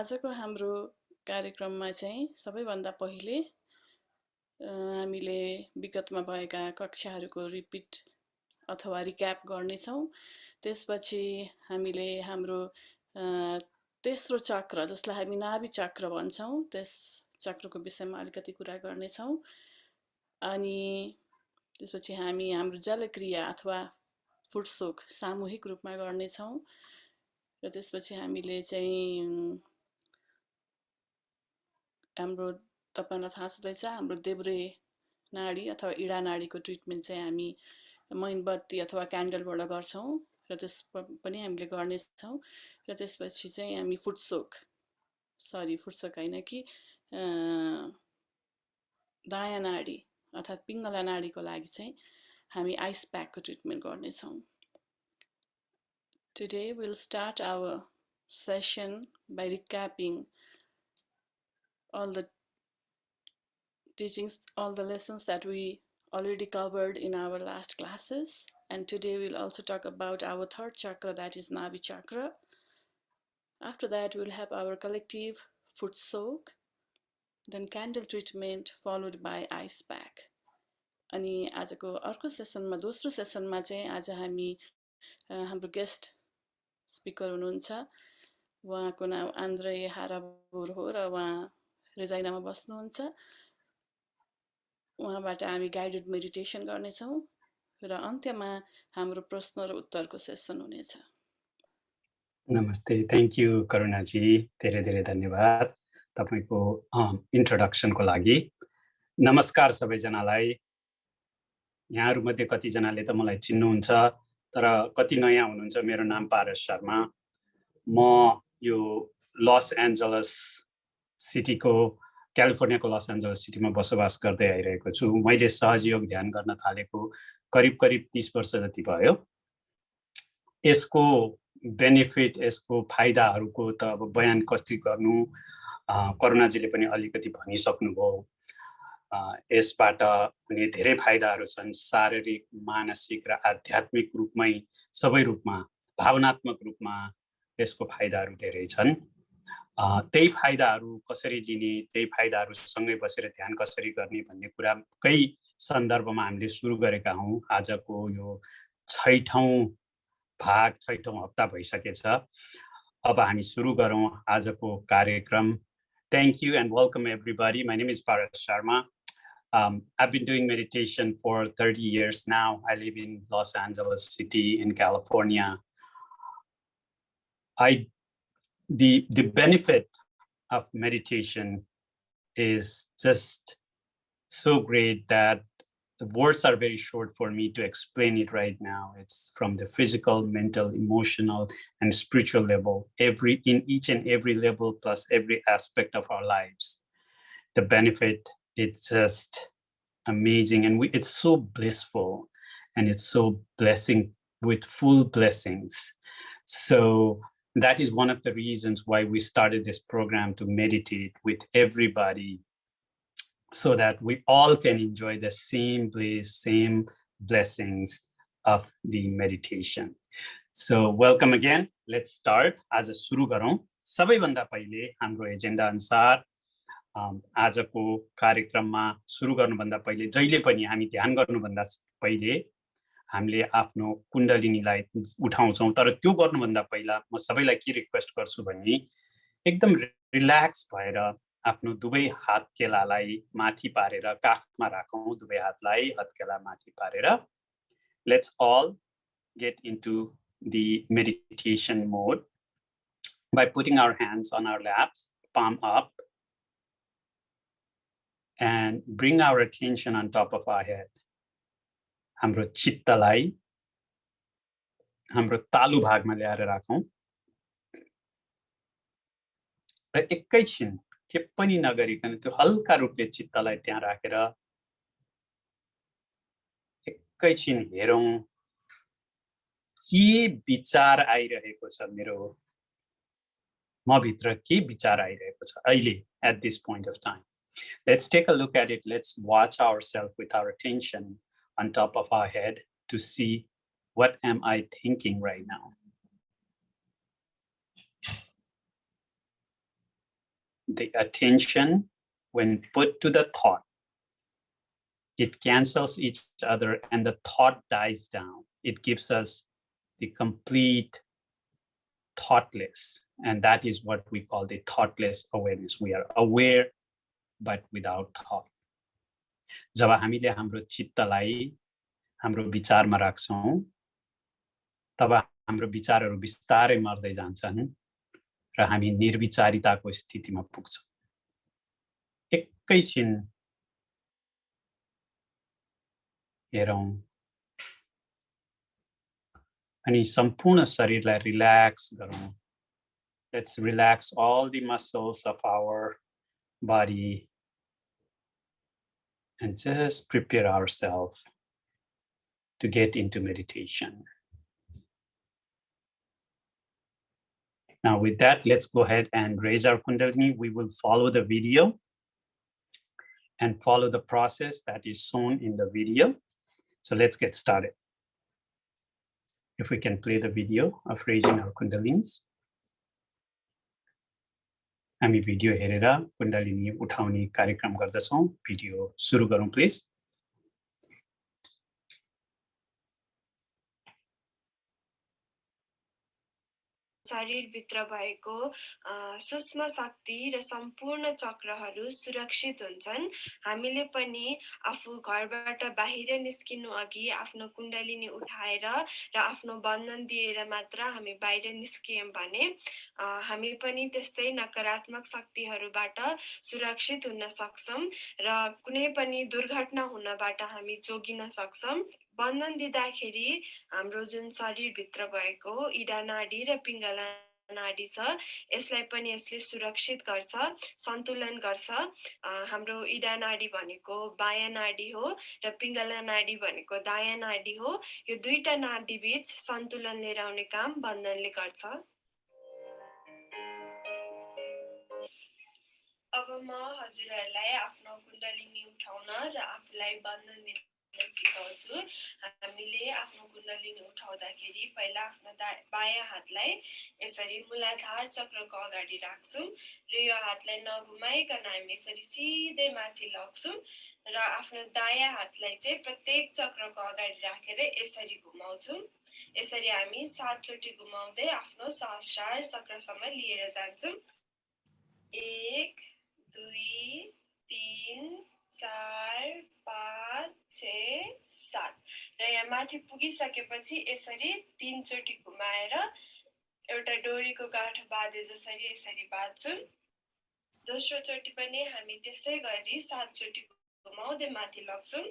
आजको हाम्रो कार्यक्रममा चाहिँ सबैभन्दा पहिले हामीले विगतमा भएका कक्षाहरूको रिपिट अथवा रिक्याप गर्नेछौँ। त्यसपछि हामीले हाम्रो तेस्रो चक्र जसलाई हामी नाभी चक्र भन्छौँ त्यस चक्रको विषयमा अलिकति कुरा गर्नेछौँ। अनि त्यसपछि हामी हाम्रो जलक्रिया अथवा फुटसोक सामूहिक रूपमा गर्नेछौँ। र त्यसपछि हामीले चाहिँ हाम्रो तपाईलाई थाहा छँदैछ हाम्रो देब्रे नाडी अथवा इडा नाडीको ट्रिटमेन्ट चाहिँ हामी मैनबत्ती अथवा क्यान्डलबाट गर्छौँ र त्यस पनि हामीले गर्नेछौँ। र त्यसपछि चाहिँ हामी फुटसोक होइन कि दायाँ नाडी अर्थात् पिङ्गला नाडीको लागि चाहिँ हामी आइस प्याकको ट्रिटमेन्ट गर्नेछौँ। Today we'll start our session by recapping all the teachings, all the lessons that we already covered in our last classes. And today we'll also talk about our third chakra, that is Nabhi chakra. After that, we'll have our collective foot soak, then candle treatment, followed by ice pack. अनि आजको अर्को सेसनमा दोस्रो सेसनमा चाहिँ आज हामी हाम्रो guest speaker हुनुहुन्छ। उहाँको नाम आन्द्रे हाराबुर हो र उहाँ रेजाइनामा बस्नुहुन्छ। उहाँबाट हामी गाइडेड मेडिटेसन गर्नेछौँ र अन्त्यमा हाम्रो प्रश्न र उत्तरको सेसन हुनेछ। नमस्ते, थ्याङ्क यू करुणाजी, धेरै धेरै धन्यवाद तपाईको इन्ट्रोडक्सनको लागि। नमस्कार सबैजनालाई। यहाँहरुमध्ये कतिजनाले त मलाई चिन्नुहुन्छ, तर कति नयाँ हुनुहुन्छ। मेरो नाम पारस शर्मा। म यो लस एन्जलस सिटीको क्यालिफोर्नियाको लस एन्जलस सिटीमा बसोबास गर्दै आइरहेको छु। मैले सहयोग ध्यान गर्न थालेको करिब 30 वर्ष जति भयो। यसको बेनिफिट, यसको फाइदाहरुको त अब बयान कसरी गर्नु, करुणाजीले पनि अलिकति भनिसक्नुभयो। यसबाट हुने धेरै फाइदाहरु छन्, शारीरिक, मानसिक र आध्यात्मिक रूपमै, सबै रूपमा, भावनात्मक रूपमा यसको फाइदाहरु धेरै छन्। त्यही फाइदाहरु कसरी लिने, त्यही फाइदाहरु सँगै बसेर ध्यान कसरी गर्ने भन्ने कुराकै सन्दर्भमा हामीले सुरु गरेका हौं। आजको यो 6औं भाग, 6औं हप्ता भइसकेछ। अब हामी सुरु गरौँ आजको कार्यक्रम। Thank you and welcome everybody. My name is Paras Sharma. I've been doing meditation for 30 years now. I live in Los Angeles City in California. The benefit of meditation is just so great that the words are very short for me to explain it right now. It's from the physical, mental, emotional, and spiritual level, in each and every level, plus every aspect of our lives. The benefit, it's just amazing, and it's so blissful, and it's so blessing, with full blessings. So that is one of the reasons why we started this program, to meditate with everybody, so that we all can enjoy the same bliss, same blessings of the meditation. So welcome again. Let's start. आज सुरु गरौँ। सबैभन्दा पहिले हाम्रो agenda अनुसार आजको कार्यक्रममा सुरु गर्नुभन्दा पहिले, जहिले पनि हामी ध्यान गर्नुभन्दा पहिले हामीले आफ्नो कुण्डलिनीलाई उठाउँछौँ। तर त्यो गर्नुभन्दा पहिला म सबैलाई के रिक्वेस्ट गर्छु भने, एकदम रिल्याक्स भएर आफ्नो दुवै हातकेलालाई माथि पारेर काखमा राखौं। दुवै हातलाई हत्केला माथि पारेर, let's all get into the meditation mode by putting our hands on our laps, palm up, and bring our attention on top of our head. हाम्रो चित्तलाई हाम्रो तालु भागमा ल्याएर राखौं र एकैछिन के पनि नगरिकन त्यो हल्का रूपले चित्तलाई त्यहाँ राखेर एकैछिन हेरौं के विचार आइरहेको छ, मेरो म भित्र के विचार आइरहेको छ अहिले at this point of time. Let's take a look at it. Let's watch ourselves with our attention on top of our head to see what am I thinking right now. the attention, when put to the thought, it cancels each other and the thought dies down. It gives us the complete thoughtless. And that is what we call the thoughtless awareness. We are aware, but without thought. जब हामीले हाम्रो चित्तलाई हाम्रो विचारमा राख्छौं तब हाम्रो विचारहरू बिस्तारै मर्दै जान्छन् र हामी निर्विचारिताको स्थितिमा पुग्छौं। एकैछिन हेरौं अनि सम्पूर्ण शरीरलाई रिल्याक्स गरौं। Let's relax all the muscles of our body and just prepare ourselves to get into meditation. Now with that, let's go ahead and raise our Kundalini. We will follow the video and follow the process that is shown in the video. So let's get started. If we can play the video of raising our Kundalins. हामी video हेरेर कुण्डलिनी उठाउने कार्यक्रम गर्दछौं। Video सुरु गरौं please. शरीरभित्र भएको सूक्ष्म शक्ति र सम्पूर्ण चक्रहरू सुरक्षित हुन्छन्। हामीले पनि आफू घरबाट बाहिर निस्किनु अघि आफ्नो कुण्डलिनी उठाएर र आफ्नो बन्धन दिएर मात्र हामी बाहिर निस्कियौं भने हामी पनि त्यस्तै नकारात्मक शक्तिहरूबाट सुरक्षित हुन सक्छौं र कुनै पनि दुर्घटना हुनबाट हामी जोगिन सक्छौं। बन्धन दिँदाखेरि हाम्रो जुन शरीरभित्र भएको इडा नाडी र पिङ्गला नाडी छ यसलाई पनि यसले सुरक्षित गर्छ, सन्तुलन गर्छ। हाम्रो इडा नाडी भनेको बायाँ नाडी हो र पिङ्गला नाडी भनेको दायाँ नाडी हो। यो दुईटा नाडी बीच सन्तुलन लिएर आउने काम बन्धनले गर्छ। अब म हजुरहरूलाई आफ्नो कुण्डलिनी उठाउन र आफूलाई बन्धन दिन सिकाउँछु। हामीले आफ्नो कुण्डलिनी उठाउँदाखेरि पहिला आफ्नो बायाँ हातलाई यसरी मूलाधार चक्रको अगाडि राख्छौं र यो हातलाई नघुमाइकन हामी यसरी सिधै माथि लग्छौं र आफ्नो दायाँ हातलाई चाहिँ प्रत्येक चक्रको अगाडि राखेर यसरी घुमाउँछौं। यसरी हामी 7 चोटि घुमाउँदै आफ्नो सहस्रार चक्रसम्म लिएर जान्छौं। 1 2 3 4 5 6 7 र यहाँ माथि पुगिसकेपछि यसरी 3 चोटि घुमाएर एउटा डोरीको गाँठो बाँधे जसरी यसरी बाँध्छौं। दोस्रो चोटि पनि हामी त्यसै गरी 7 चोटि घुमाउँदै माथि लग्छौं।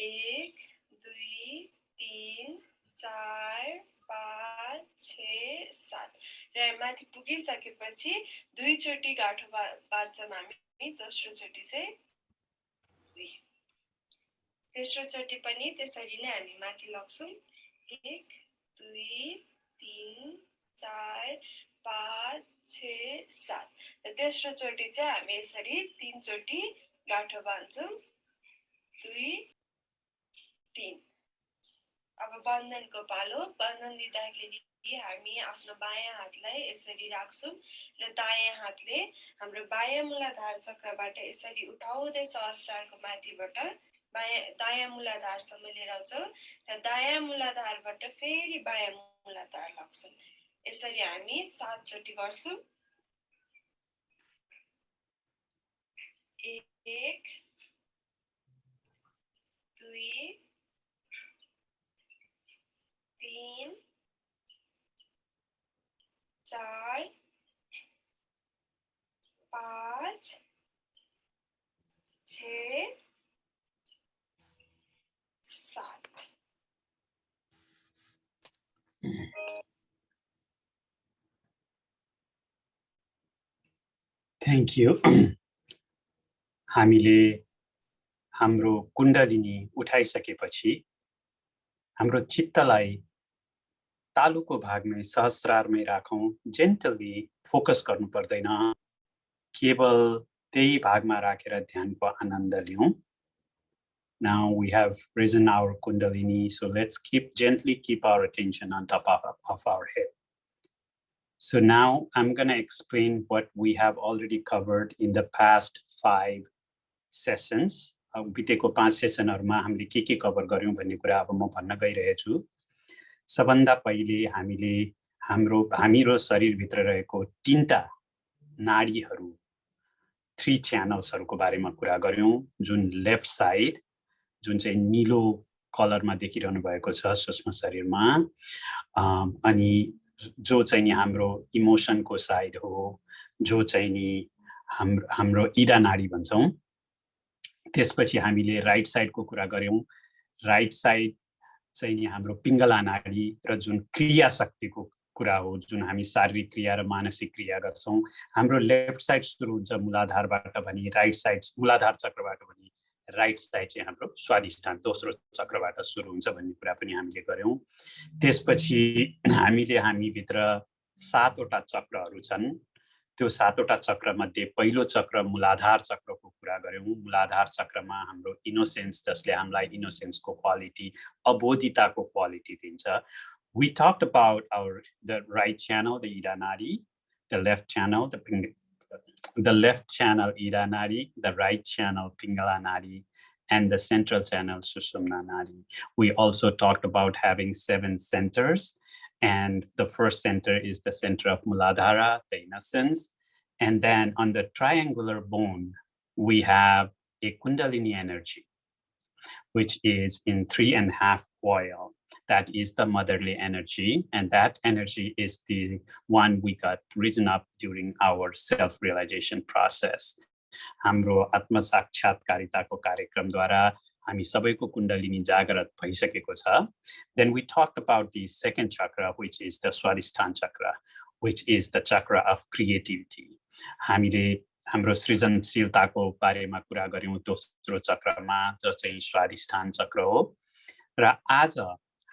1 2 3 4 5 6 7 र माथि पुगिसकेपछि 2 चोटि गाँठो बाँध्छौं हामी। दोस्रो चोटि चाहिँ 2। तेस्रो चोटि पनि त्यसरी नै हामी माथि लग्छौं। 1 2 3 4 5 6 7 र तेस्रो चोटि चाहिँ हामी यसरी 3 चोटि गाँठो बाँध्छौं। 2 3। अब बन्धनको पालो। बन्धन दिँदाखेरि हामी आफ्नो बायाँ हातलाई यसरी राख्छौं र दायाँ हातले हाम्रो बायाँ मूलाधार चक्रबाट यसरी उठाउँदै सहस्रारको माथिबाट दायाँ मूलाधारसम्म लिएर आउँछौं र दायाँ मूलाधारबाट फेरि बायाँ मूलाधार लग्छौं। यसरी हामी 7 चोटि गर्छौं। 1 2 3 4 5 6 7। Thank you. हामीले हाम्रो कुण्डलिनी उठाइसकेपछि हाम्रो चित्तलाई तालुको भागमै सहस्रारमै राखौं। जेन्टली फोकस गर्नु पर्दैन, केवल त्यही भागमा राखेर ध्यानको आनन्द लियौं। Now we have risen our Kundalini, so let's gently keep our attention on top of our head. So now I'm going to explain what we have already covered in the past 5 sessions. बितेको 5 सेसनहरुमा हामीले के cover गर्यौं भन्ने कुरा अब म भन्न गइरहेछु। सबभन्दा पहिले हामीले हाम्रो शरीरभित्र रहेको 3टा नाडीहरु 3 च्यानल्सहरुको बारेमा कुरा गर्यौं, जुन लेफ्ट साइड जुन चाहिँ नीलो कलरमा देखिरहनु भएको छ सूक्ष्म शरीरमा, अनि जो चाहिँ नि हाम्रो इमोसनको साइड हो, जो चाहिँ नि हाम्रो इडा नाडी भन्छौं। त्यसपछि हामीले राइट साइडको कुरा गर्यौं। राइट साइड चाहिँ नि हाम्रो पिङ्गला नाडी र जुन क्रिया शक्तिको कुरा हो, जुन हामी शारीरिक क्रिया र मानसिक क्रिया गर्छौं। हाम्रो लेफ्ट साइड सुरु हुन्छ मूलाधारबाट भनी राइट साइड मूलाधार चक्रबाट भनी राइट साइड चाहिँ हाम्रो स्वादिष्ठान दोस्रो चक्रबाट सुरु हुन्छ भन्ने कुरा पनि हामीले गर्यौं। त्यसपछि हामी भित्र 7 वटा चक्रहरू छन्। त्यो 7 वटा चक्र मध्ये पहिलो चक्र मूलाधार चक्रको कुरा गर्यौं। मूलाधार चक्रमा हाम्रो इनोसेन्स, जसले हामीलाई इनोसेन्सको क्वालिटी, अबोधिताको क्वालिटी दिन्छ। We talked about the right channel, the Ida Nadi, the left channel, the left channel Ida Nadi, the right channel Pingala Nadi, and the central channel Sushumna Nadi. We also talked about having 7 centers, and the first center is the center of Muladhara, the innocence, and then on the triangular bone we have a Kundalini energy, which is in 3.5 coil. That is the motherly energy, and that energy is the one we got risen up during our self-realization process. हाम्रो आत्मसाक्षात्कारिताको कार्यक्रमद्वारा हामी सबैको कुण्डलिनी जागृत भइसकेको छ। Then we talked about the second chakra, which is the Swadhisthana chakra, which is the chakra of creativity. हामीले हाम्रो सृजनशीलताको बारेमा कुरा गर्यौं दोस्रो चक्रमा, जो चाहिँ स्वादिष्ठान चक्र हो। र आज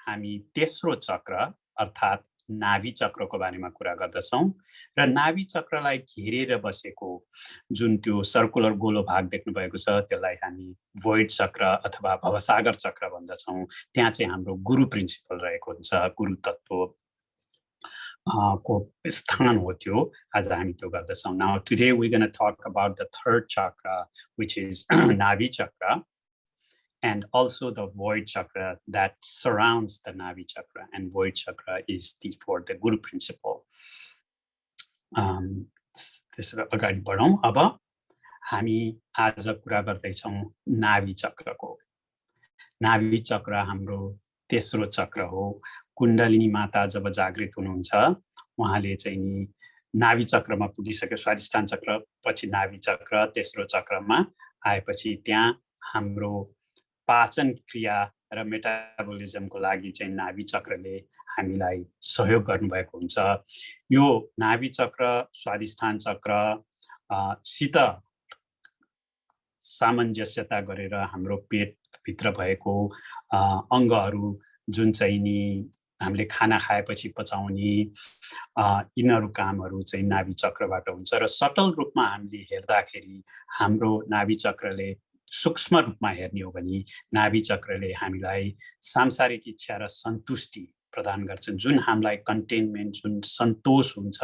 हामी तेस्रो चक्र अर्थात् नाभि चक्रको बारेमा कुरा गर्दछौं। र नाभि चक्रलाई घेरेर बसेको जुन त्यो सर्कुलर गोलो भाग देख्नु भएको छ, त्यसलाई हामी void चक्र अथवा भवसागर चक्र भन्दछौं। त्यहाँ चाहिँ हाम्रो गुरु प्रिन्सिपल रहेको हुन्छ, गुरु तत्व को स्थान हो त्यो। आज हामी त्यो गर्दछौं। Now today we're going to talk about the third chakra, which is Nabhi chakra, and also the void chakra that surrounds the Nabhi chakra, and void chakra is for the Guru principle. त्यसो अगाडि बढौं। अब हामी आज कुरा गर्दैछौं नाभि चक्रको। नाभि चक्र हाम्रो तेस्रो चक्र हो। कुण्डलिनी माता जब जागृत हुनुहुन्छ, उहाँले चाहिँ नि नाभि चक्रमा पुगिसक्यो। स्वादिष्ठान चक्र पछि नाभि चक्र, तेस्रो चक्रमा आएपछि त्यहाँ हाम्रो पाचन क्रिया र मेटाबोलिजमको लागि चाहिँ नाभि चक्रले हामीलाई सहयोग गर्नुभएको हुन्छ। यो नाभि चक्र स्वादिष्ठान चक्र सित सामञ्जस्यता गरेर हाम्रो पेट भित्र भएको अंगहरू जुन चाहिँ नि हामीले खाना खाएपछि पचाउने यिनीहरू कामहरू चाहिँ नाभि चक्रबाट हुन्छ। र सटल रूपमा हामीले हेर्दाखेरि हाम्रो नाभि चक्रले सूक्ष्म रूपमा हेर्ने हो भने नाभि चक्रले हामीलाई सांसारिक इच्छा र सन्तुष्टि प्रदान गर्छन्, जुन हामीलाई कन्टेनमेन्ट, जुन सन्तोष हुन्छ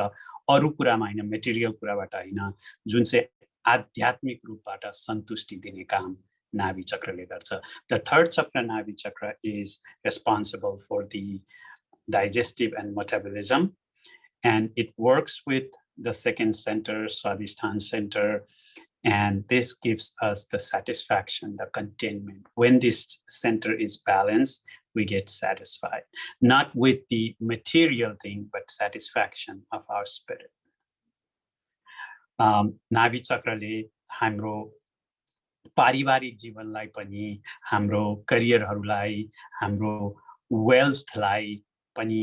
अरु कुरामा हैन, मेटेरियल कुराबाट हैन, जुन चाहिँ आध्यात्मिक रूपबाट सन्तुष्टि दिने काम Nabhi chakra le garcha. The third chakra, Nabhi chakra, is responsible for the digestive and metabolism, and it works with the second center, Swadhisthana center, and this gives us the satisfaction, the contentment. When this center is balanced, we get satisfied, not with the material thing, but satisfaction of our spirit. Nabhi chakra le hamro पारिवारिक जीवनलाई पनि, हाम्रो करियरहरूलाई, हाम्रो वेल्थलाई पनि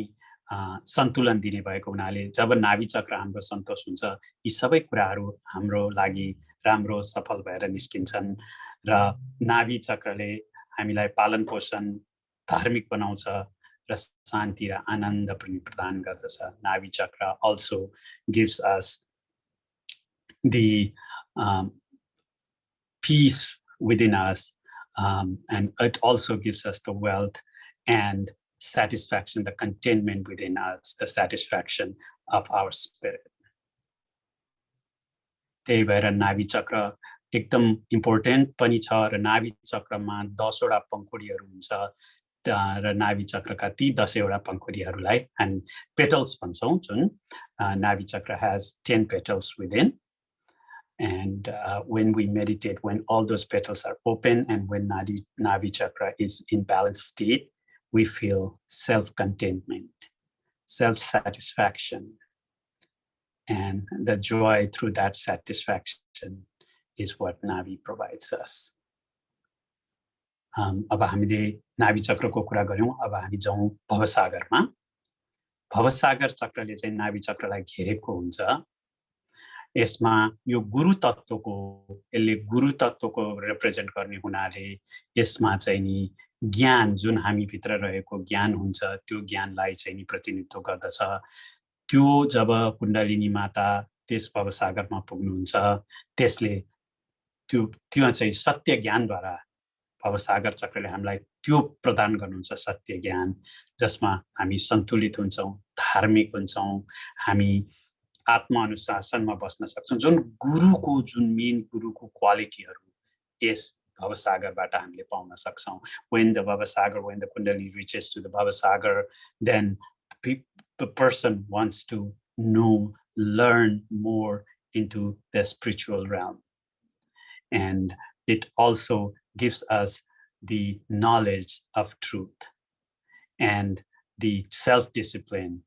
सन्तुलन दिने भएको हुनाले जब नाभि चक्र हाम्रो सन्तोष हुन्छ, यी सबै कुराहरू हाम्रो लागि राम्रो सफल भएर निस्किन्छन्। र नाभि चक्रले हामीलाई पालन पोषण, धार्मिक बनाउँछ र शान्ति र आनन्द पनि प्रदान गर्दछ। नाभि चक्र also gives us the peace within us, and it also gives us the wealth and satisfaction, the contentment within us, the satisfaction of our spirit. त्यही भएर नाभि चक्र एकदम इम्पोर्टेन्ट पनि छ र नाभि चक्रमा 10 वटा पंखुडीहरू हुन्छ र नाभि चक्रका ती 10 वटा पंखुडीहरूलाई हामी petals भन्छौं जुन नाभि चक्र has 10 petals within. And when we meditate, when all those petals are open and when Nabhi chakra is in balanced state, we feel self-contentment, self-satisfaction. And the joy through that satisfaction is what Nabhi provides us. अब हामीले नाभि चक्रको कुरा गर्यौं, अब हामी जाउँ भवसागरमा। भवसागर चक्रले चाहिँ नाभि चक्रलाई घेरेको हुन्छ। यसमा यो गुरु तत्वको, यसले गुरु तत्वको रिप्रेजेन्ट गर्ने हुनाले यसमा चाहिँ नि ज्ञान, जुन हामी भित्र रहेको ज्ञान हुन्छ, त्यो ज्ञानलाई चाहिँ नि प्रतिनिधित्व गर्दछ। त्यो जब कुण्डलिनी माता त्यस भवसागरमा पुग्नुहुन्छ, त्यसले त्यो चाहिँ सत्य ज्ञानद्वारा भवसागर चक्रले हामीलाई त्यो प्रदान गर्नुहुन्छ, सत्य ज्ञान, जसमा हामी सन्तुलित हुन्छौं, धार्मिक हुन्छौं, हामी आत्मअनुशासनमा बस्न सक्छौं। जुन गुरुको, जुन मेन गुरुको क्वालिटीहरू यस भवसागरबाट हामीले पाउन सक्छौं। When the Bhavasagar, when the Kundalini reaches to the Bhavasagar, then the person wants to know, learn more into the spiritual realm. And it also gives us the knowledge of truth and the self-discipline,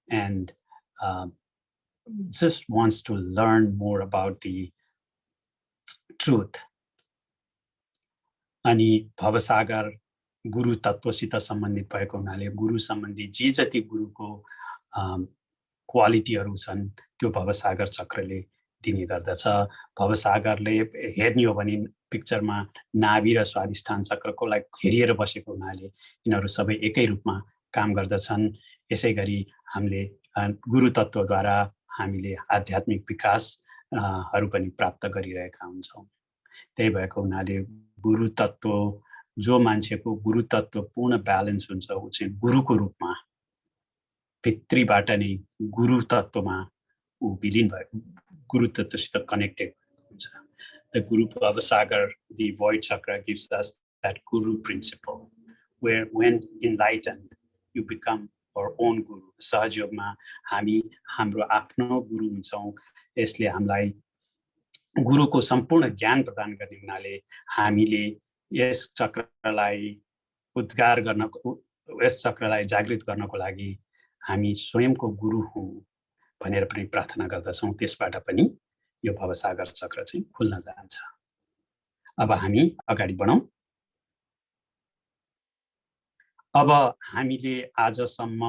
and just wants to learn more about the truth. अनि भवसागर गुरु तत्वसित सम्बन्धित भएको हुनाले गुरु सम्बन्धी जे जति गुरुको क्वालिटीहरू छन् त्यो भवसागर चक्रले दिने गर्दछ। भवसागरले हेर्ने हो भने पिक्चरमा नाभि र स्वादिष्ठान चक्रकोलाई घेरिएर बसेको हुनाले यिनीहरू सबै एकै रूपमा काम गर्दछन्। यसैगरी हामीले गुरु तत्वद्वारा हामीले आध्यात्मिक विकासहरू पनि प्राप्त गरिरहेका हुन्छौं। त्यही भएको हुनाले गुरु तत्व, जो मान्छेको गुरु तत्व पूर्ण ब्यालेन्स हुन्छ, उ चाहिँ गुरुको रूपमा भित्रीबाट नै गुरु तत्वमा उ विलीन भयो, गुरु तत्वसित कनेक्टेड हुन्छ। The Guru Bhavasagar, the void chakra, gives us that guru principle, where when enlightened, you become our own guru. सहज योगमा हामी हाम्रो आफ्नो गुरु हुन्छौं। यसले हामीलाई गुरुको सम्पूर्ण ज्ञान प्रदान गर्ने हुनाले हामीले यस चक्रलाई उद्गार गर्नको, यस चक्रलाई जागृत गर्नको लागि हामी स्वयंको गुरु हौं भनेर पनि प्रार्थना गर्दछौं। त्यसबाट पनि यो भवसागर चक्र चाहिँ खुल्न जान्छ। अब हामी अगाडि बढौं। अब हामीले आजसम्म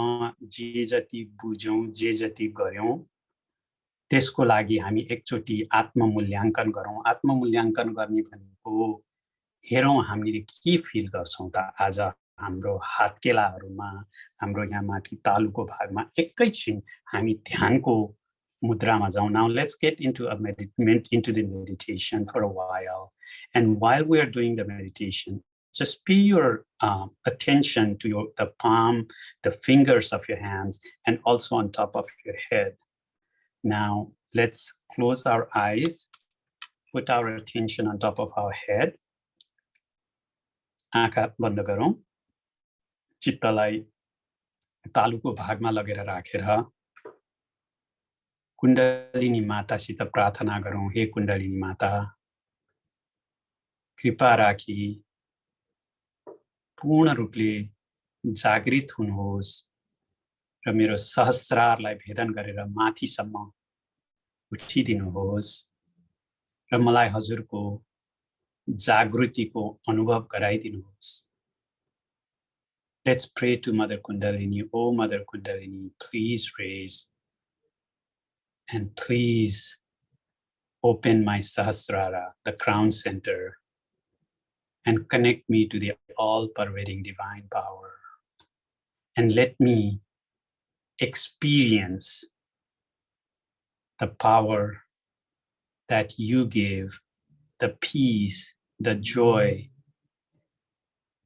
जे जति बुझ्यौं, जे जति गर्यौं, त्यसको लागि हामी एकचोटी आत्ममूल्याङ्कन गरौं। आत्ममूल्याङ्कन गर्ने भनेको हेरौं हामीले के फिल गर्छौं त आज हाम्रो हातकेलाहरुमा, हाम्रो यहाँ माथि तालुको भागमा एकैछिन हामी ध्यानको मुद्रामा जाउँ। Now let's get into the meditation for a while. And while we are doing the meditation, just pay your attention to the palm, the fingers of your hands, and also on top of your head. Now let's close our eyes, put our attention on top of our head. आँखा बन्द गरौँ। चित्तलाई तालुको भागमा लगेर राखेर कुण्डलिनी मातासित प्रार्थना गरौँ। हे कुण्डलिनी माता, कृपा राखी पूर्ण रूपले जागृत हुनुहोस् र मेरो सहस्रारलाई भेदन गरेर माथिसम्म उठिदिनुहोस् र मलाई हजुरको जागृतिको अनुभव गराइदिनुहोस्। Let's pray to Mother Kundalini. Oh Mother Kundalini, please raise and please open my Sahasrara, the crown center, and connect me to the all-pervading divine power. And let me experience the power that you give, the peace, the joy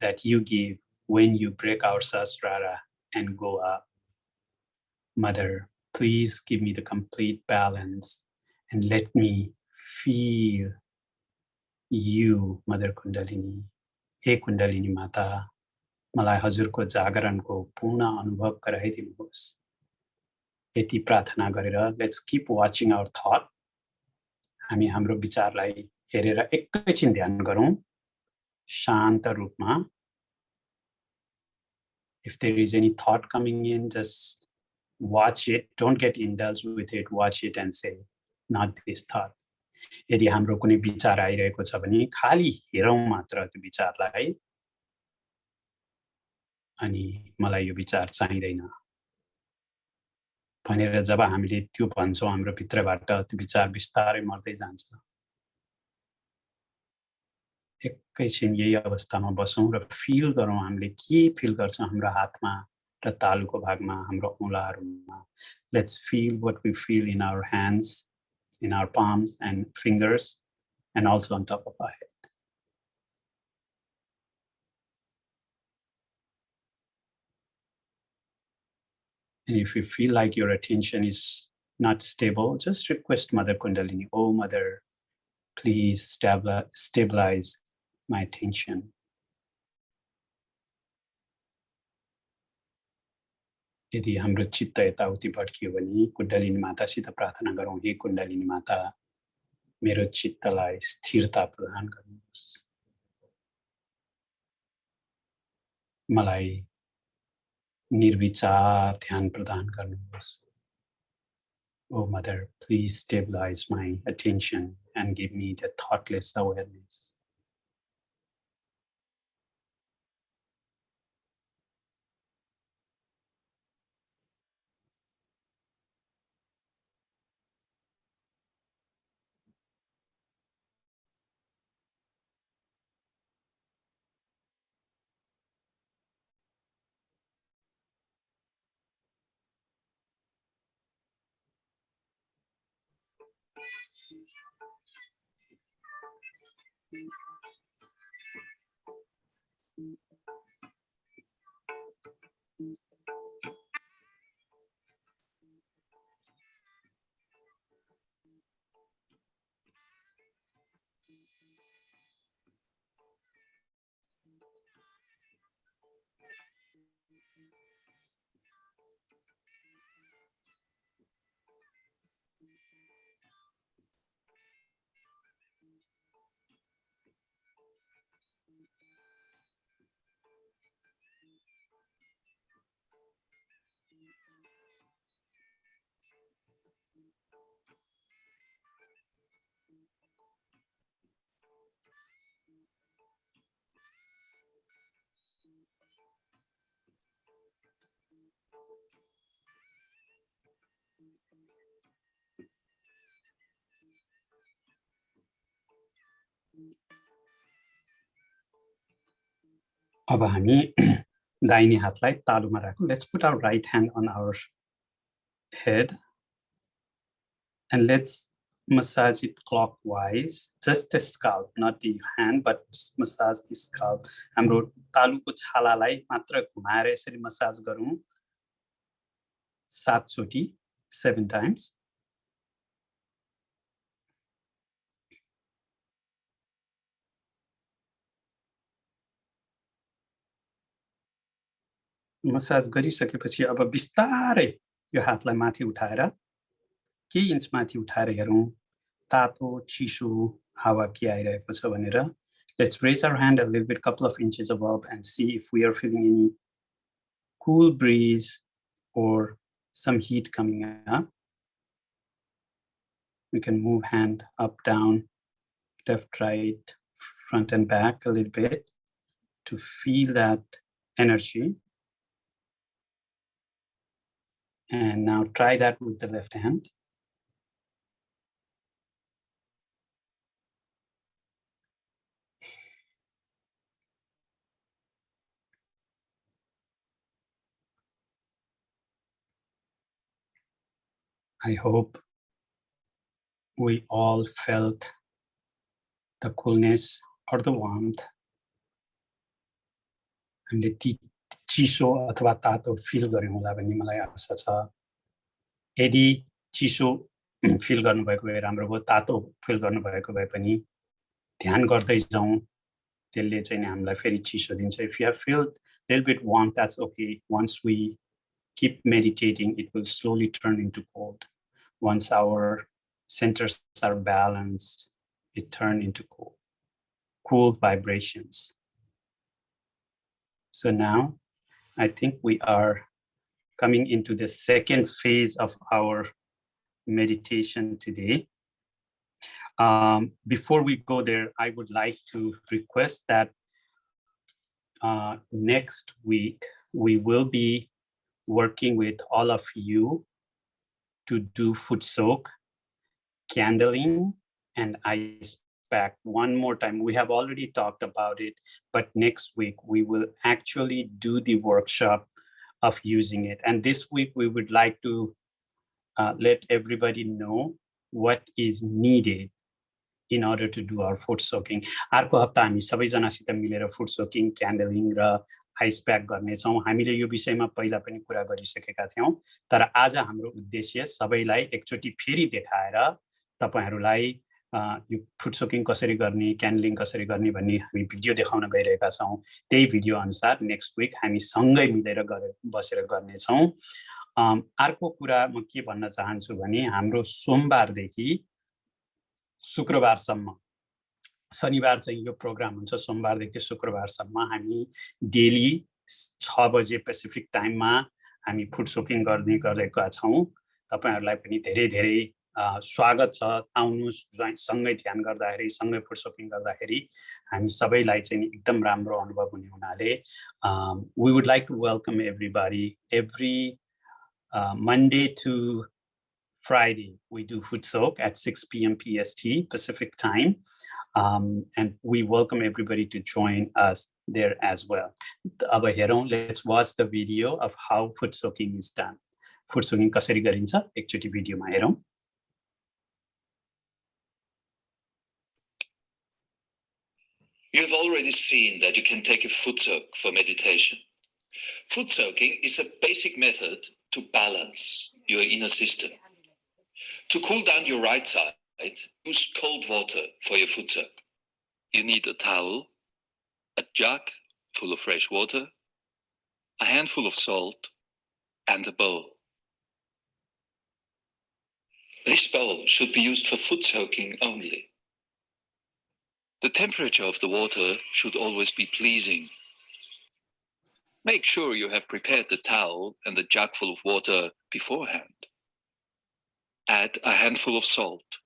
that you give when you break our Sahasrara and go up. Mother, please give me the complete balance and let me feel you, Mother Kundalini. हे कुण्डलिनी माता, मलाई हजुरको जागरणको पूर्ण अनुभव गराइदिनुहोस्। यति प्रार्थना गरेर let's keep watching our thought. हामी हाम्रो विचारलाई हेरेर एकैछिन ध्यान गरौँ शान्त रूपमा। If there is any thought coming in, just watch it. Don't get indulged with it. Watch it and say, not this thought. यदि हाम्रो कुनै विचार आइरहेको छ भने खाली हेरौँ मात्र त्यो विचारलाई, अनि मलाई यो विचार चाहिँदैन भनेर जब हामीले त्यो भन्छौँ हाम्रो भित्रबाट त्यो विचार बिस्तारै मर्दै जान्छ। एकैछिन यही अवस्थामा बसौँ र फिल गरौँ हामीले के फिल गर्छौँ हाम्रो हातमा र तालुको भागमा, हाम्रो औँलाहरूमा। Let's feel what we feel in our hands, in our palms and fingers, and also on top of our head. And if you feel like your attention is not stable, just request Mother Kundalini, oh Mother, please stabilize my attention. यदि हाम्रो चित्त यताउति भड्कियो भने कुण्डलिनी मातासित प्रार्थना गरौँ, हे कुण्डलिनी माता, मेरो चित्तलाई स्थिरता प्रदान गर्नुहोस्, मलाई निर्विचार ध्यान प्रदान गर्नुहोस्। Oh Mother, please stabilize my attention and give me the thoughtless awareness. अब हामी दाहिने हातलाई तालुमा राखौँ। Let's put our right hand on our head and let's massage it clockwise, just the scalp, not the hand, but just massage the scalp. हाम्रो तालुको छालालाई मात्र घुमाएर यसरी massage गरौँ 7 चोटी, 7 times. मसाज गरिसकेपछि अब बिस्तारै यो हातलाई माथि उठाएर केही इन्च माथि उठाएर हेरौँ तातो चिसो हावा के आइरहेको छ भनेर। Let's raise our hand a little bit, couple of inches above, and see if we are feeling any cool breeze or some heat coming up. We can move hand up, down, left, right, front and back a little bit to feel that energy. And now try that with the left hand. I hope we all felt the coolness or the warmth. हामीले चिसो अथवा तातो fill गर्यौं होला भन्ने मलाई आशा छ। यदि चिसो फिल गर्नुभएको भए राम्रो भयो, तातो फिल गर्नुभएको भए पनि ध्यान गर्दै जाउँ, त्यसले चाहिँ हामीलाई फेरि चिसो दिन्छ. If you have felt a little bit warm, that's okay. Once we keep meditating, it will slowly turn into cold. Once our centers are balanced, it turns into cool vibrations. So now I think we are coming into the second phase of our meditation today. Before we go there, I would like to request that next week we will be working with all of you to do foot soak, candling, and ice pack one more time. We have already talked about it, but next week we will actually do the workshop of using it. And this week we would like to let everybody know what is needed in order to do our foot soaking. अर्को हप्ता हामी सबैजनासित मिलेर foot soaking, candling र ice pack गर्नेछौँ. हामीले यो विषयमा पहिला पनि कुरा गरिसकेका थियौँ, तर आज हाम्रो उद्देश्य सबैलाई एकचोटि फेरि देखाएर तपाईहरुलाई यो फुट सोकिङ कसरी गर्ने, क्यान्डलिङ कसरी गर्ने भन्ने हामी भिडियो देखाउन गइरहेका छौँ. त्यही भिडियो अनुसार नेक्स्ट विक हामी सँगै मिलेर बसेर गर्नेछौँ. अर्को कुरा म के भन्न चाहन्छु भने हाम्रो सोमबारदेखि शुक्रबारसम्म, शनिबार चाहिँ यो प्रोग्राम हुन्छ, सोमबारदेखि शुक्रबारसम्म हामी डेली 6 बजे पेसिफिक टाइममा हामी फुट सोकिङ गर्ने गरेका छौँ. तपाईहरुलाई पनि धेरै धेरै स्वागत छ. आउनुस्, सँगै ध्यान गर्दाखेरि, सँगै फुट सोकिङ गर्दाखेरि हामी सबैलाई चाहिँ एकदम राम्रो अनुभव हुने हुनाले we would like to welcome everybody. Every Monday to Friday we do foot soak at 6 p.m. PST Pacific time, and we welcome everybody to join us there as well. अब हेरौँ, let's watch the video of how foot soaking is done. Foot soaking कसरी गरिन्छ एकचोटि भिडियोमा हेरौँ. You have already seen that you can take a foot soak for meditation. Foot soaking is a basic method to balance your inner system. To cool down your right side, use cold water for your foot soak. You need a towel, a jug full of fresh water, a handful of salt, and a bowl. This bowl should be used for foot soaking only. The temperature of the water should always be pleasing. Make sure you have prepared the towel and the jug full of water beforehand. Add a handful of salt.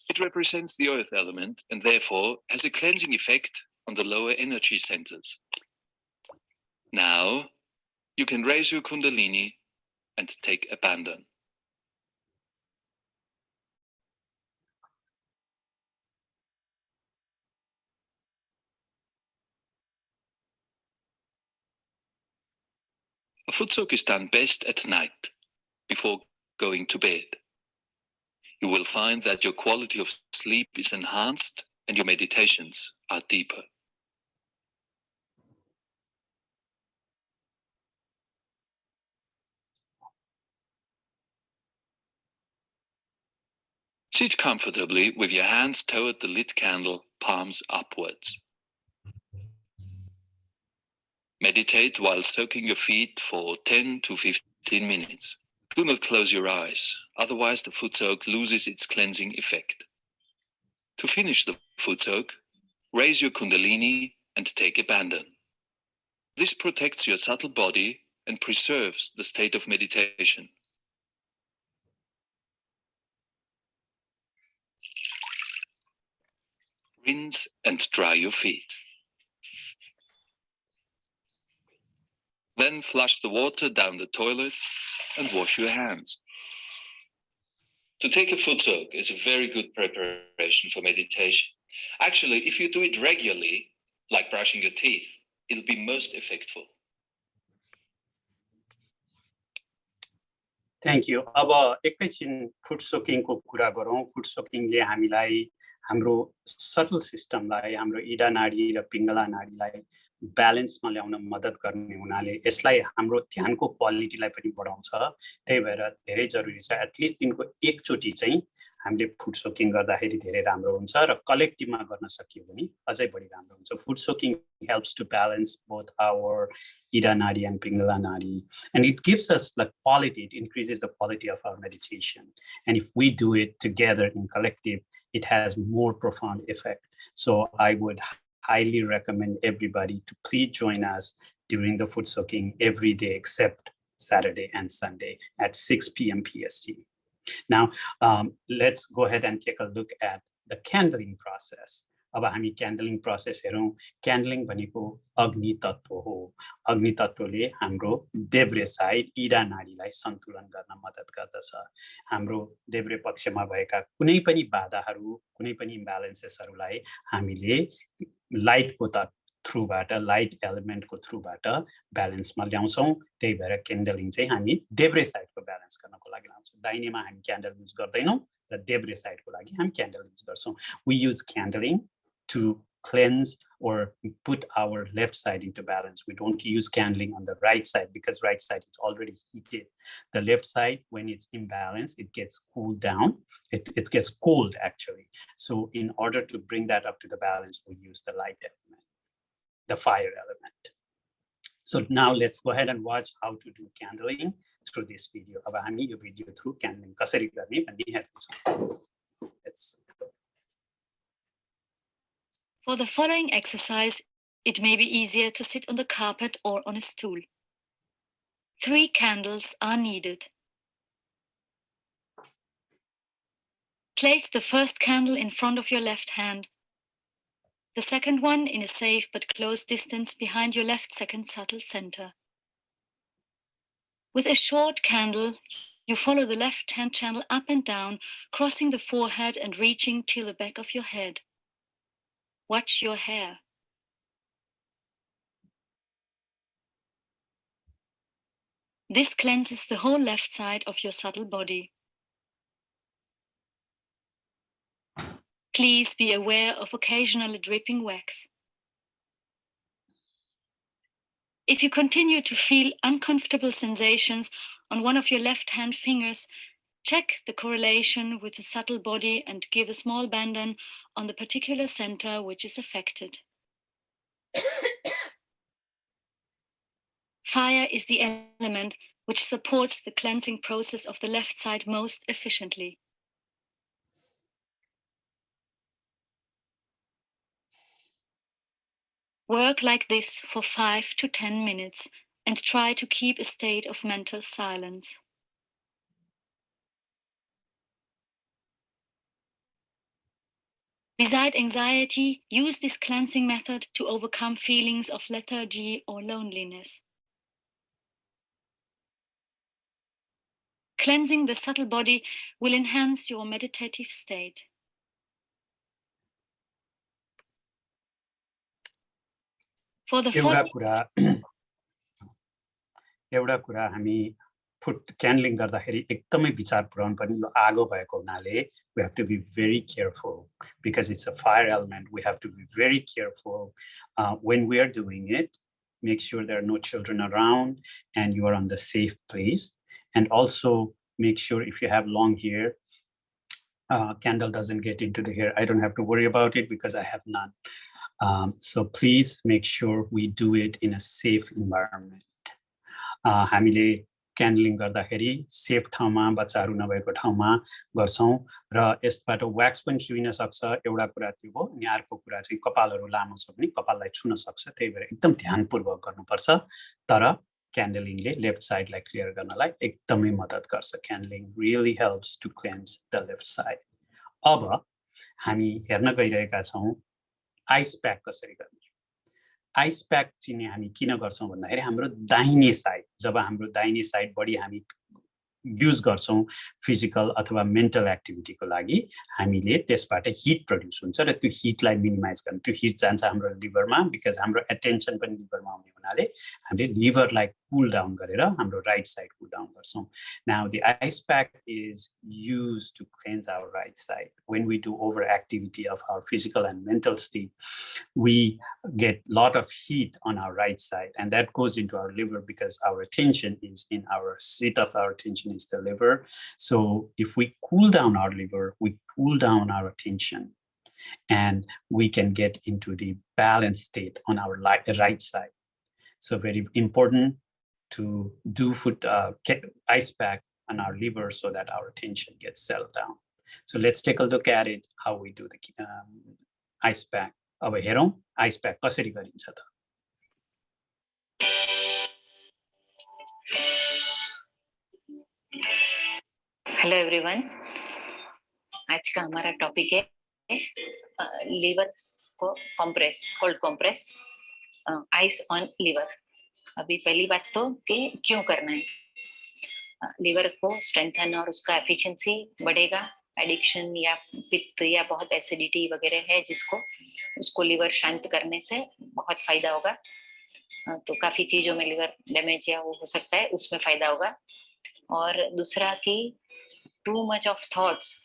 It represents the earth element and therefore has a cleansing effect on the lower energy centers. Now, you can raise your kundalini and take abandon. A foot soak is done best at night, before going to bed. You will find that your quality of sleep is enhanced and your meditations are deeper. Sit comfortably with your hands toward the lit candle, palms upwards. Meditate while soaking your feet for 10 to 15 minutes. Do not close your eyes, otherwise the foot soak loses its cleansing effect. To finish the foot soak, raise your kundalini and take abandon. This protects your subtle body and preserves the state of meditation. Rinse and dry your feet. Then flush the water down the toilet and wash your hands. To take a foot soak is a very good preparation for meditation. Actually, if you do it regularly, like brushing your teeth, it'll be most effectful. Thank you. अब एकैछिन foot सोकिङको कुरा गरौँ. Foot सोकिङले हामीलाई हाम्रो subtle सिस्टमलाई, हाम्रो इडा नाडी र पिङ्गला नाडीलाई ब्यालेन्समा ल्याउन मद्दत गर्ने हुनाले यसलाई हाम्रो ध्यानको क्वालिटीलाई पनि बढाउँछ। त्यही भएर धेरै जरुरी छ एटलिस्ट दिनको एकचोटि चाहिँ हामीले फुड सोकिङ गर्दाखेरि धेरै राम्रो हुन्छ र कलेक्टिभमा गर्न सकियो भने अझै बढी राम्रो हुन्छ। Food soaking helps to balance both our Ida Nadi and Pingala Nadi. And it gives us the quality, it increases the quality of our meditation. And if we do it together in collective, it has more profound effect. So I would highly recommend everybody to please join us during the food soaking every day except Saturday and Sunday at 6 p.m. PST. Now, let's go ahead and take a look at the candling process. अब हामी क्यान्डलिङ process हेरौँ। क्यान्डलिङ भनेको अग्नि तत्व हो। अग्नि तत्वले हाम्रो देब्रे साइड इडा नाडीलाई सन्तुलन गर्न मद्दत गर्दछ। हाम्रो देब्रे पक्षमा भएका कुनै पनि बाधाहरू, कुनै पनि इम्ब्यालेन्सेसहरूलाई हामीले लाइटको थ्रुबाट, लाइट एलिमेन्टको थ्रुबाट ब्यालेन्समा ल्याउँछौँ। त्यही भएर क्यान्डलिङ चाहिँ हामी देब्रे साइडको ब्यालेन्स गर्नको लागि ल्याउँछौँ। दाहिनेमा हामी क्यान्डल युज गर्दैनौँ र देब्रे साइडको लागि हामी क्यान्डल युज गर्छौँ। We use candling to cleanse or put our left side into balance. We don't use candling on the right side because right side is already heated. The left side, when it's imbalanced, it gets cooled down. It gets cold actually. So in order to bring that up to the balance, we use the light element, the fire element. So now let's go ahead and watch how to do candling through this video. अब हामी यो video through क्यान्डलिङ कसरी गर्ने भन्ने हेर्छौँ। Let's go. For the following exercise, it may be easier to sit on the carpet or on a stool. 3 candles are needed. Place the first candle in front of your left hand, the second one in a safe but close distance behind your left second subtle center. With a short candle, you follow the left hand channel up and down, crossing the forehead and reaching till the back of your head. Watch your hair. This cleanses the whole left side of your subtle body. Please be aware of occasionally dripping wax. If you continue to feel uncomfortable sensations on one of your left hand fingers, check the correlation with the subtle body and give a small band-on on the particular center which is affected. Fire is the element which supports the cleansing process of the left side most efficiently. Work like this for 5 to 10 minutes and try to keep a state of mental silence. Beside anxiety, use this cleansing method to overcome feelings of lethargy or loneliness. Cleansing the subtle body will enhance your meditative state. For the एउटा कुरा हामी food क्यान्डलिङ गर्दाखेरि एकदमै विचार पुर्याउनु पर्ने यो आगो भएको हुनाले we have to be very careful because it's a fire element. We have to be very careful when we are doing it. Make sure there are no children around and you are on the safe place. And also make sure if you have long hair, candle doesn't get into the hair. I don't have to worry about it because I have none. So please make sure we do it in a safe environment. हामीले क्यान्डलिङ गर्दाखेरि safe ठाउँमा बच्चाहरू नभएको ठाउँमा गर्छौं र यसबाट wax पनि चुइन सक्छ। एउटा कुरा त्यो हो। अनि अर्को कुरा चाहिँ कपालहरू लामो छ भने कपाललाई छुन सक्छ। त्यही भएर एकदम ध्यानपूर्वक गर्नुपर्छ। तर क्यान्डलिङले लेफ्ट साइडलाई क्लियर गर्नलाई एकदमै मद्दत गर्छ। Candling really helps to cleanse the left side. अब हामी हेर्न गइरहेका छौं आइस प्याक कसरी गर्ने। आइस प्याक चाहिँ हामी किन गर्छौं भन्दाखेरि हाम्रो दाहिने साइड, जब हाम्रो दाहिने साइड बढी हामी युज गर्छौं फिजिकल अथवा मेन्टल एक्टिभिटीको लागि, हामीले त्यसबाट हिट प्रोड्युस हुन्छ र त्यो हिटलाई मिनिमाइज गर्न, त्यो हिट जान्छ हाम्रो लिभरमा बिकज हाम्रो एटेन्सन पनि लिभरमा आउने हुनाले हामीले लिभरलाई कुल डाउन गरेर हाम्रो राइट साइड कुल डाउन गर्छौँ. Now the ice pack is used to cleanse our right side. When we do overactivity of our physical and mental state, we get a lot of heat on our right side, and that goes into our liver because our attention is in our seat of our attention is the liver. So if we cool down our liver, we cool down our attention, and we can get into the balanced state on our right side. So very important to do ice pack on our liver so that our attention gets settled down. So let's take a look at it, how we do the ice pack. अब हेरौँ ice pack कसरी गरिन्छ त. Hello everyone, आज का हमारा topic है liver को compress, cold compress, ice on liver. अभी पहली बात तो कि क्यों करना है. लीवर को स्ट्रेंथन और उसका एफिशिएंसी बढ़ेगा. एडिक्शन या पित्त या बहुत एसिडिटी वगैरह है जिसको, उसको लीवर शांत करने से बहुत फायदा होगा. तो काफी चीजों में लीवर डैमेज या वो हो सकता है, उसमें फायदा होगा. और दूसरा कि टू मच ऑफ थॉट्स,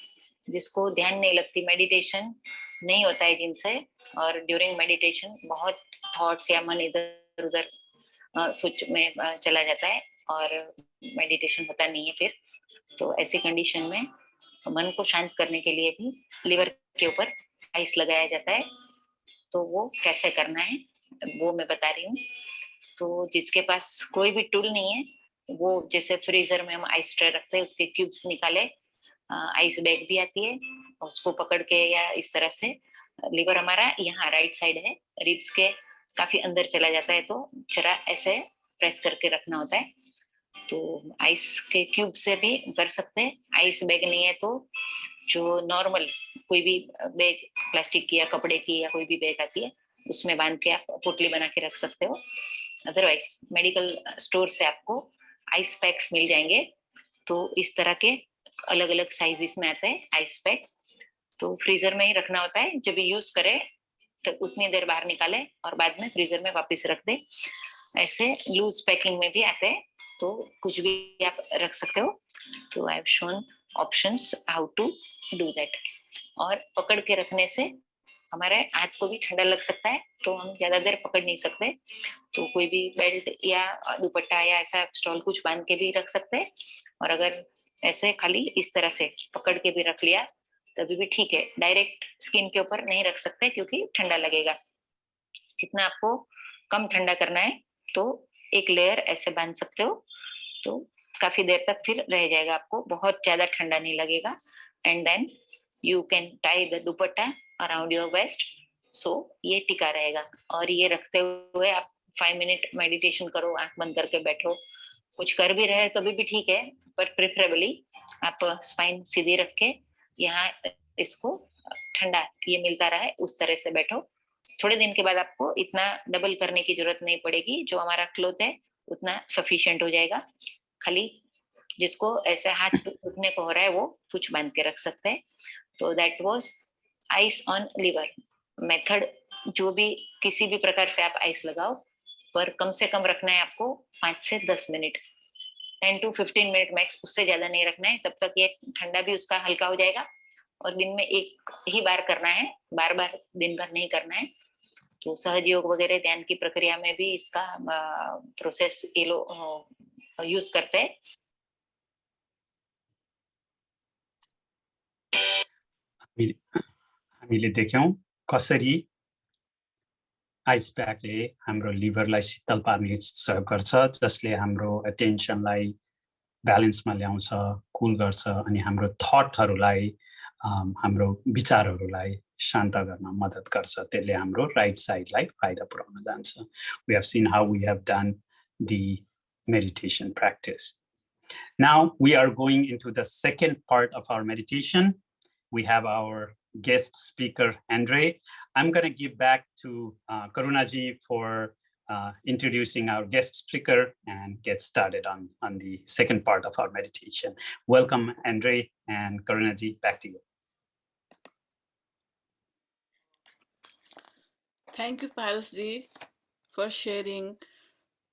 जिसको ध्यान नहीं लगती, मेडिटेशन नहीं होता है जिनसे, और ड्यूरिंग मेडिटेशन बहुत थॉट्स या मन इधर उधर सोच में चला जाता है और मेडिटेशन होता नहीं है फिर. तो ऐसी कंडीशन में मन को शांत करने के लिए भी लिवर के ऊपर आइस लगाया जाता है. तो वो कैसे करना है वो मैं बता रही हूँ. तो जिसके पास कोई भी टूल नहीं है, वो जैसे फ्रीजर में हम आइस ट्रे रखते हैं, उसके क्यूब्स निकाले, आइस बैग भी आती है, उसको पकड़ के या इस तरह से. लिवर हमारा यहाँ राइट साइड है, रिब्स के काफी अंदर चला जाता है, तो जरा ऐसे प्रेस करके रखना होता है. तो आइस के क्यूब से भी कर सकते हैं. आइस बैग नहीं है तो जो नॉर्मल कोई भी बैग, प्लास्टिक की या कपड़े की या कोई भी बैग आती है, उसमें बांध के आप पोटली बना के रख सकते हो. अदरवाइज मेडिकल स्टोर से आपको आइस पैक्स मिल जाएंगे. तो इस तरह के अलग अलग साइजेस में आते हैं आइस पैक. तो फ्रीजर में ही रखना होता है. जब यूज करे तो उतनी देर बाहर निकाले और बाद में फ्रीजर में वापस रख दे. ऐसे लूज पैकिंग में भी आते हैं, तो कुछ भी आप रख सकते हो. तो I have shown options how to do that. और पकड़ के रखने से हमारे हाथ को भी ठंडा लग सकता है, तो हम ज्यादा देर पकड़ नहीं सकते. तो कोई भी बेल्ट या दुपट्टा या ऐसा स्टॉल कुछ बांध के भी रख सकते हैं. और अगर ऐसे खाली इस तरह से पकड़ के भी रख लिया तभी भी ठीक है. डायरेक्ट स्किन के ऊपर नहीं रख सकते क्योंकि ठंडा लगेगा. जितना आपको कम ठंडा करना है तो एक लेयर ऐसे बांध सकते हो, तो काफी देर तक फिर रह जाएगा. आपको बहुत ज्यादा ठंडा नहीं लगेगा. And then you can tie the dupatta around your waist, so ये टिका रहेगा. और ये रखते हुए आप 5 मिनट मेडिटेशन करो, आंख बंद करके बैठो. कुछ कर भी रहे तो भी ठीक है, पर प्रेफरेबली आप स्पाइन सीधी रख के यहाँ इसको ठंडा ये मिलता रहा उस तरह से बैठो. थोड़े दिन के बाद आपको इतना डबल करने की जरूरत नहीं पड़ेगी. जो हमारा क्लोथ है उतना सफिशिएंट हो जाएगा. खाली जिसको ऐसे हाथ उठने को हो रहा है वो कुछ बांध के रख सकते हैं. तो that was ice on liver method. जो भी किसी भी प्रकार से आप आइस लगाओ, पर कम से कम रखना है आपको 5 से 10 मिनट, 10 to 15 मिनट मैक्स. उससे ज्यादा नहीं रखना है, तब तक ये ठंडा भी उसका हल्का हो जाएगा. और दिन में एक ही बार करना है, बार बार दिन भर नहीं करना है. तो सहज योग वगैरह ध्यान की प्रक्रिया में भी इसका प्रोसेस ये लोग यूज करते हैं. हामीले देख्यौं कसरी आइस प्याकले हाम्रो लिभरलाई शीतल पार्ने सहयोग गर्छ, जसले हाम्रो एटेन्सनलाई ब्यालेन्समा ल्याउँछ, कुल गर्छ, अनि हाम्रो थटहरूलाई, हाम्रो विचारहरूलाई शान्त गर्न मद्दत गर्छ. त्यसले हाम्रो राइट साइडलाई फाइदा पुर्याउन जान्छ. We have seen how we have done the meditation practice. Now we are going into the second part of our meditation. We have our guest speaker, Andre. I'm going to give back to Karunaji for introducing our guest speaker and get started on the second part of our meditation. Welcome, Andre and Karunaji, back to you. Thank you, Parasji, for sharing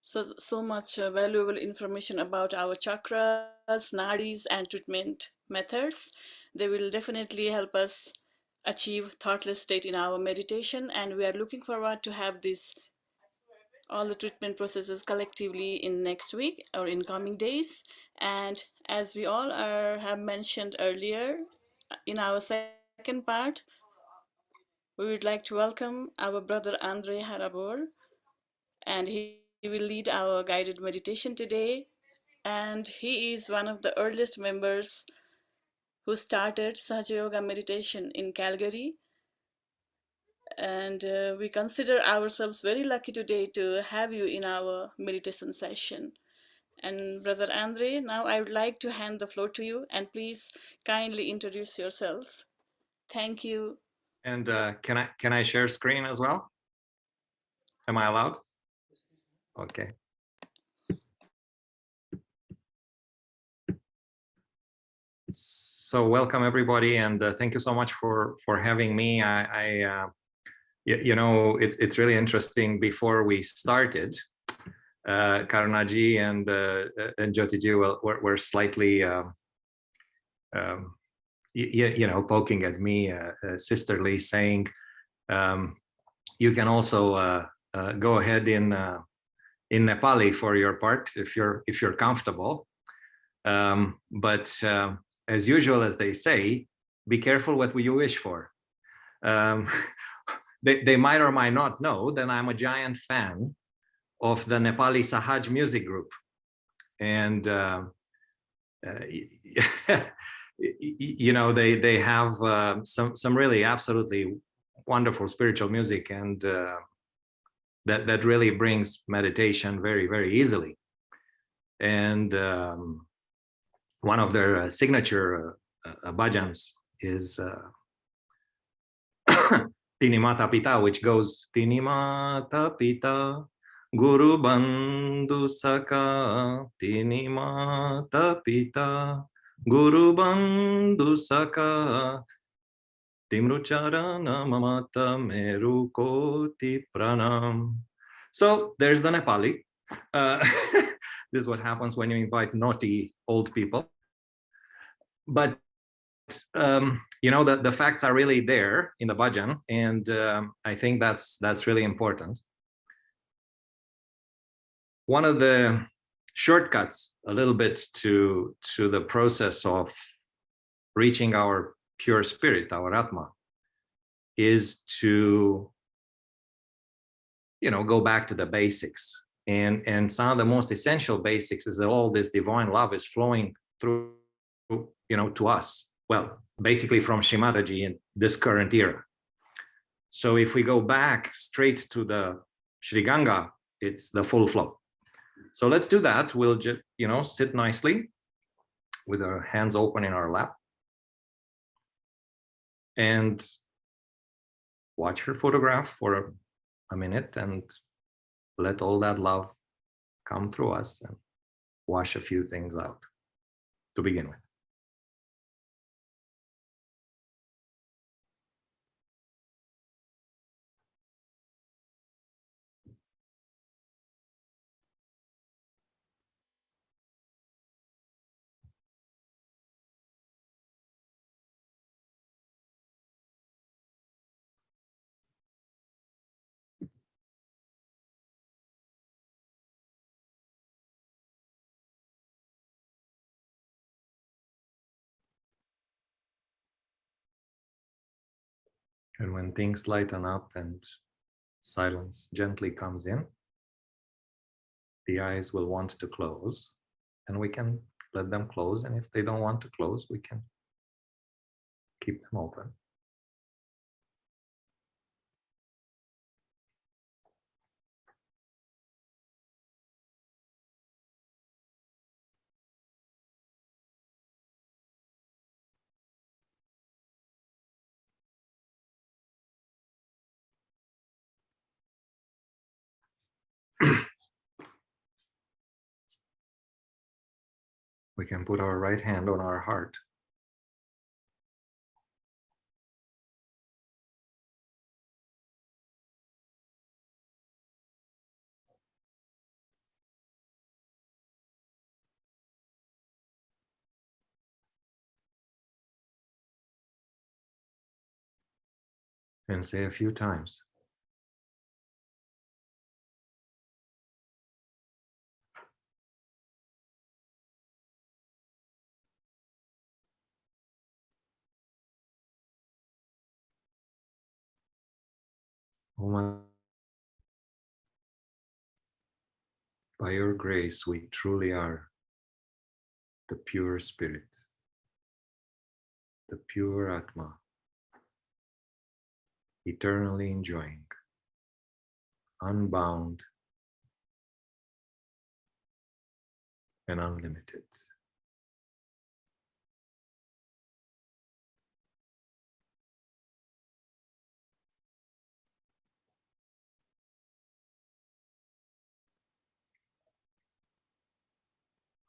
so much valuable information about our chakras, nadis, and treatment methods. They will definitely help us achieve thoughtless state in our meditation, and we are looking forward to have this all the treatment processes collectively in next week or in coming days. And as we all have mentioned earlier, in our second part, we would like to welcome our brother Andre Harabor, and he will lead our guided meditation today. And he is one of the earliest members who started Sahaja Yoga meditation in Calgary. And we consider ourselves very lucky today to have you in our meditation session. And Brother Andre, now I would like to hand the floor to you, and please kindly introduce yourself. Thank you. And can I share screen as well? Am I allowed? Okay. So welcome everybody, and thank you so much for having me. You know, it's really interesting. Before we started, Karunaji and Jyotiji were slightly you know, poking at me sisterly, saying you can also go ahead in Nepali for your part if you're comfortable, but as usual, as they say, be careful what you wish for. They might or might not know that I'm a giant fan of the Nepali Sahaja music group, and you know, they have some really absolutely wonderful spiritual music, and that really brings meditation very, very easily. And one of their signature bhajans is Tini Mata Pita, which goes Tini Mata Pita Guru Bandhu Saka, Tini Mata Pita Guru Bandhu Saka, Timru Charana Mamata Meru Koti Pranam. So there's the Nepali. This is what happens when you invite naughty old people. But you know, the facts are really there in the bhajan, and I think that's really important. One of the shortcuts a little bit to the process of reaching our pure spirit, our Atma, is to, you know, go back to the basics. And some of the most essential basics is that all this divine love is flowing through, you know, to us. Well, basically from Shrimataji in this current era. So if we go back straight to the Sri Ganga, it's the full flow. So let's do that. We'll just, you know, sit nicely with our hands open in our lap and watch her photograph for a minute and let all that love come through us and wash a few things out to begin with. And when things lighten up and silence gently comes in, the eyes will want to close, and we can let them close. And if they don't want to close, we can keep them open. We can put our right hand on our heart. and say a few times. Oh my, by your grace, we truly are the pure spirit, the pure Atma, eternally enjoying, unbound and unlimited.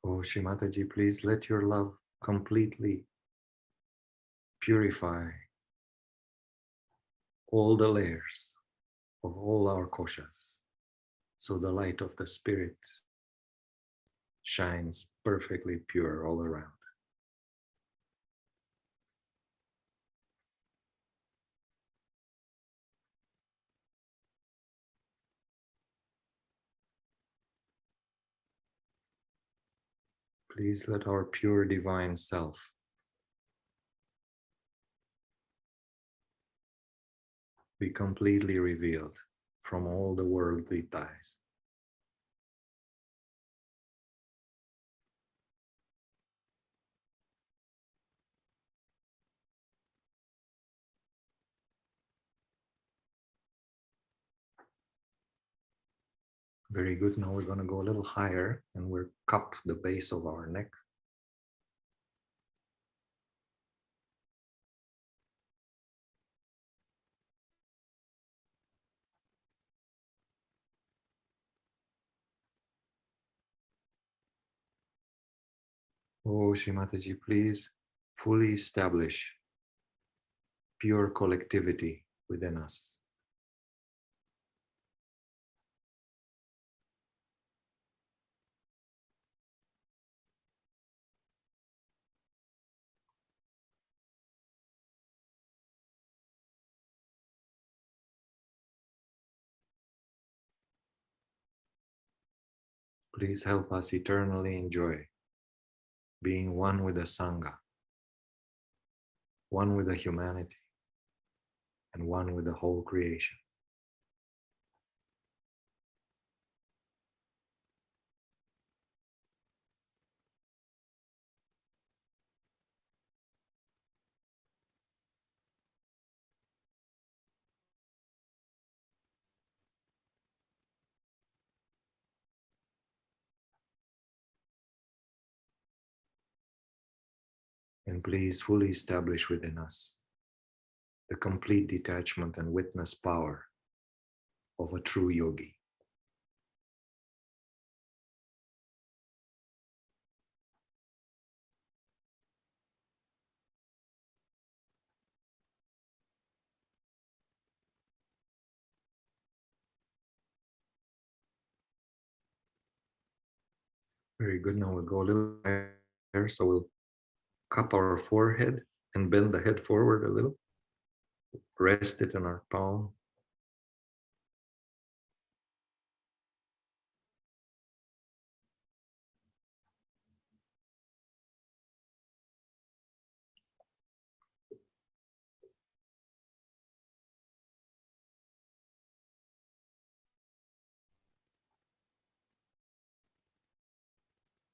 Oh Shrimataji, please let your love completely purify all the layers of all our koshas, so the light of the spirit shines perfectly pure all around. Please let our pure divine self be completely revealed from all the worldly ties. Very good. Now we're going to go a little higher and we'll cup the base of our neck. Oh, Shrimataji, please fully establish pure collectivity within us. Please help us eternally enjoy being one with the Sangha, one with the humanity, and one with the whole creation. And please fully establish within us the complete detachment and witness power of a true yogi. Very good. Now we'll go a little higher. So we'll cup our forehead and bend the head forward a little. Rest it in our palm.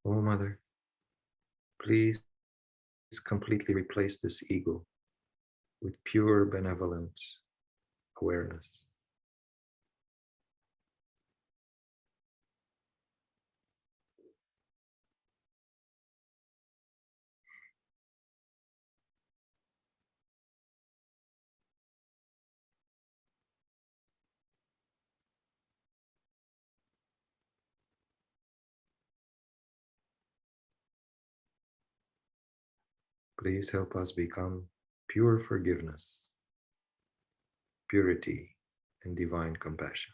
Oh, Mother, please completely replace this ego with pure benevolent awareness. Please help us become pure forgiveness, purity, and divine compassion.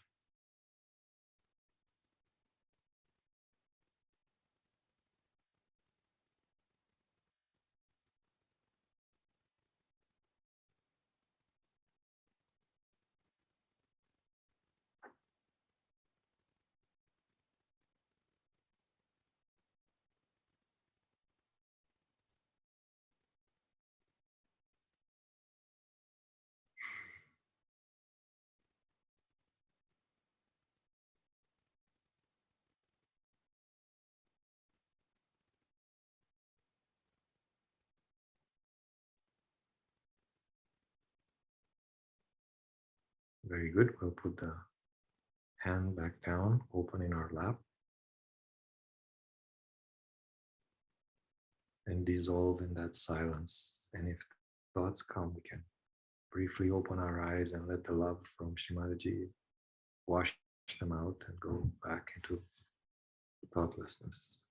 Very good. We'll put the hand back down, open in our lap, and dissolve in that silence. And if thoughts come, we can briefly open our eyes and let the love from Shimadaji wash them out and go back into thoughtlessness.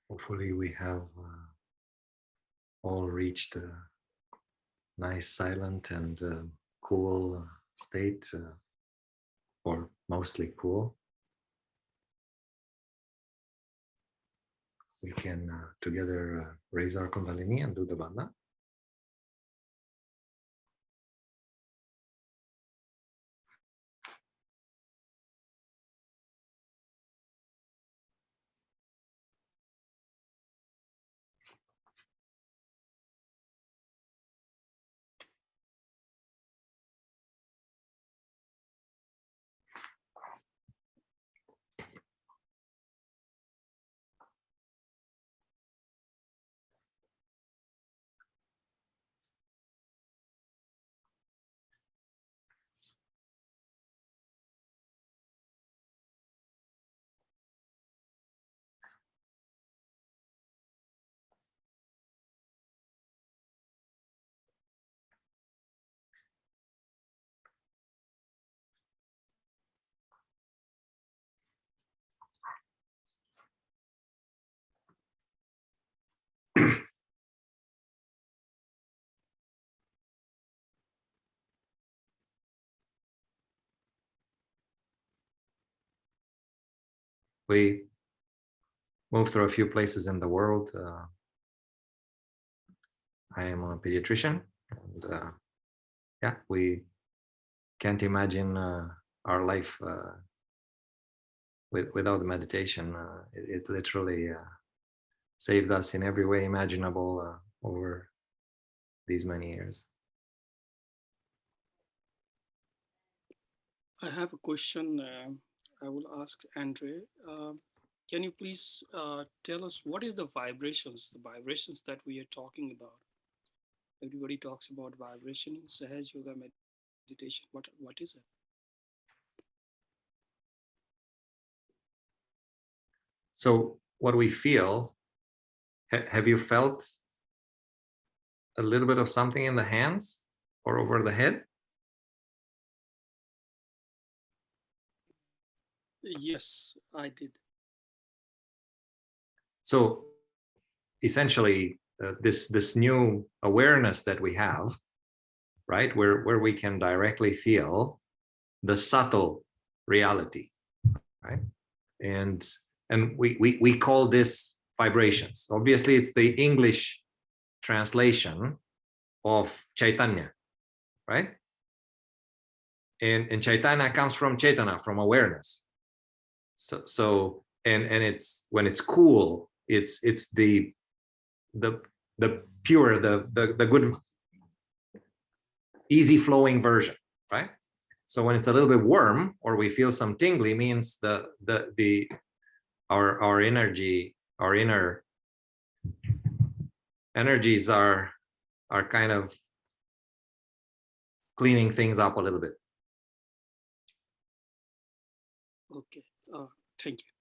Hopefully we have all reached a nice, silent and cool state, or mostly cool. We can together raise our Kundalini and do the bandha. We moved through a few places in the world. I am a pediatrician, and yeah, we can't imagine our life without meditation. It literally saved us in every way imaginable over these many years. I have a question I will ask Andre. Can you please tell us what is the vibrations that we are talking about? Everybody talks about vibration in Sahaja Yoga meditation. What is it? So what we feel, have you felt a little bit of something in the hands or over the head? Yes, I did. So essentially, this new awareness that we have, right, where we can directly feel the subtle reality, right, and we call this vibrations. Obviously, it's the English translation of Chaitanya, right? And Chaitanya comes from Chaitana, from awareness. So and it's when it's cool, it's the pure, the good, easy flowing version, right? So when it's a little bit warm or we feel some tingly, means our energy, our inner energies are kind of cleaning things up a little bit. Okay. Thank you.